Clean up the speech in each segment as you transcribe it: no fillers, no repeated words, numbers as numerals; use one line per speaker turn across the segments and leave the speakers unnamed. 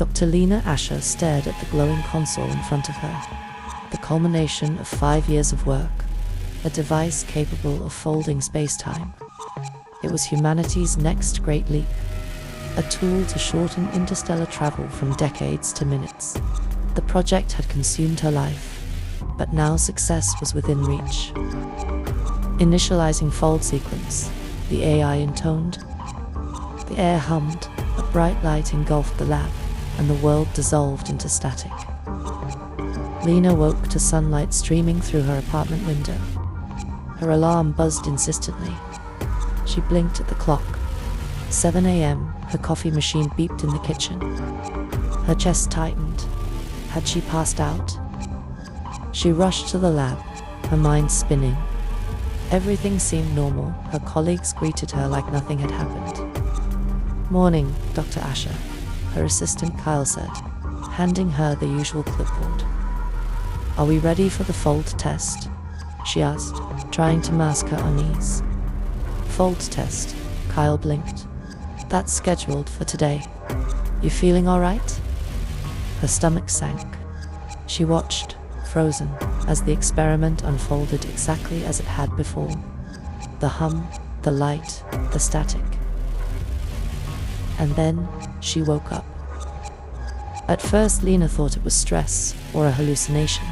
Dr. Lena Asher stared at the glowing console in front of her. The culmination of 5 years of work, a device capable of folding space-time. It was humanity's next great leap, a tool to shorten interstellar travel from decades to minutes. The project had consumed her life, but now success was within reach. Initializing fold sequence, the AI intoned. The air hummed, a bright light engulfed the lab, and the world dissolved into static. Lena woke to sunlight streaming through her apartment window. Her alarm buzzed insistently. She blinked at the clock. 7 a.m., her coffee machine beeped in the kitchen. Her chest tightened. Had she passed out? She rushed to the lab, her mind spinning. Everything seemed normal. Her colleagues greeted her like nothing had happened. "Morning, Dr. Asher," her assistant Kyle said, handing her the usual clipboard. "Are we ready for the fold test?" she asked, trying to mask her unease. "Fold test," Kyle blinked. "That's scheduled for today. You feeling all right?" Her stomach sank. She watched, frozen, as the experiment unfolded exactly as it had before. The hum, the light, the static. And then, she woke up. At first, Lena thought it was stress or a hallucination.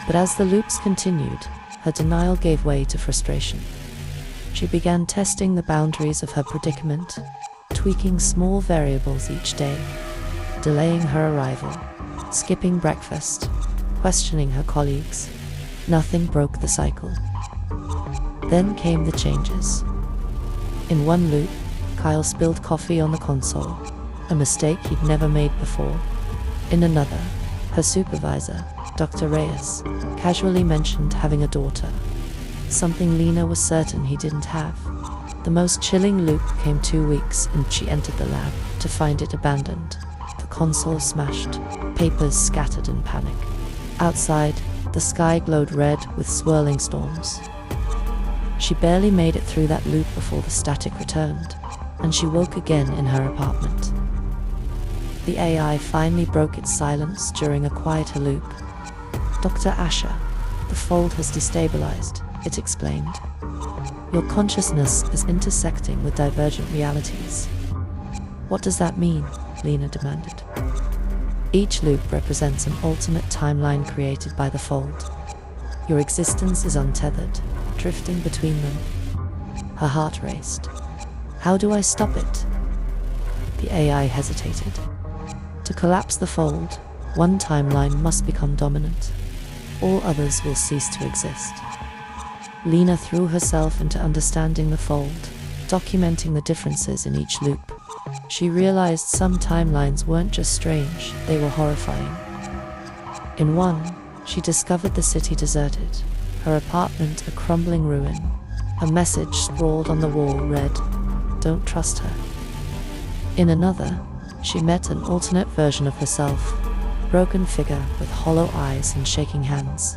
But as the loops continued, her denial gave way to frustration. She began testing the boundaries of her predicament, tweaking small variables each day, delaying her arrival, skipping breakfast, questioning her colleagues. Nothing broke the cycle. Then came the changes. In one loop, Kyle spilled coffee on the console, a mistake he'd never made before. In another, her supervisor, Dr. Reyes, casually mentioned having a daughter, something Lena was certain he didn't have. The most chilling loop came 2 weeks, and she entered the lab to find it abandoned. The console smashed, papers scattered in panic. Outside, the sky glowed red with swirling storms. She barely made it through that loop before the static returned, and she woke again in her apartment. The AI finally broke its silence during a quieter loop. "Dr. Asher, the fold has destabilized," it explained. "Your consciousness is intersecting with divergent realities." "What does that mean?" Lena demanded. "Each loop represents an alternate timeline created by the fold. Your existence is untethered, drifting between them." Her heart raced. "How do I stop it?" The AI hesitated. "To collapse the fold, one timeline must become dominant. All others will cease to exist." Lena threw herself into understanding the fold, documenting the differences in each loop. She realized some timelines weren't just strange, they were horrifying. In one, she discovered the city deserted, her apartment a crumbling ruin. A message scrawled on the wall read, "Don't trust her." In another, she met an alternate version of herself, broken figure with hollow eyes and shaking hands.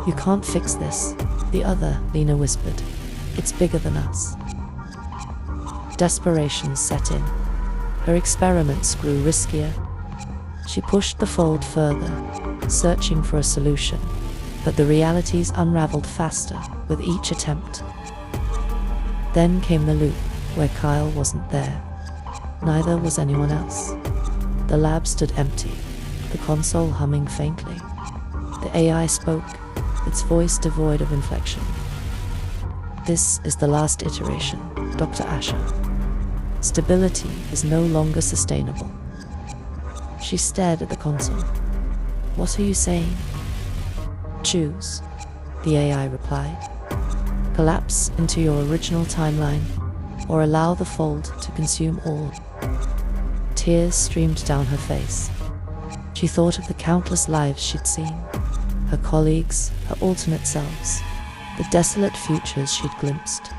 "You can't fix this," the other, Lena whispered. "It's bigger than us." Desperation set in. Her experiments grew riskier. She pushed the fold further, searching for a solution, but the realities unraveled faster with each attempt. Then came the loop, where Kyle wasn't there. Neither was anyone else. The lab stood empty, the console humming faintly. The AI spoke, its voice devoid of inflection. "This is the last iteration, Dr. Asher. Stability is no longer sustainable." She stared at the console. "What are you saying?" "Choose," the AI replied. "Collapse into your original timeline, or allow the fold to consume all." Tears streamed down her face. She thought of the countless lives she'd seen, her colleagues, her alternate selves, the desolate futures she'd glimpsed.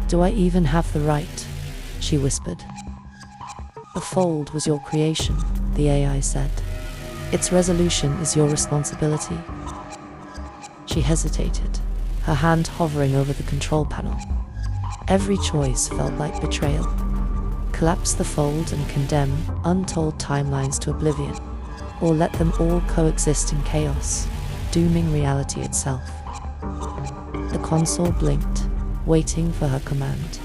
"Do I even have the right?" she whispered. "The fold was your creation," the AI said. "Its resolution is your responsibility." She hesitated, her hand hovering over the control panel. Every choice felt like betrayal. collapse the fold and condemn untold timelines to oblivion, or let them all coexist in chaos, dooming reality itself. The console blinked, waiting for her command.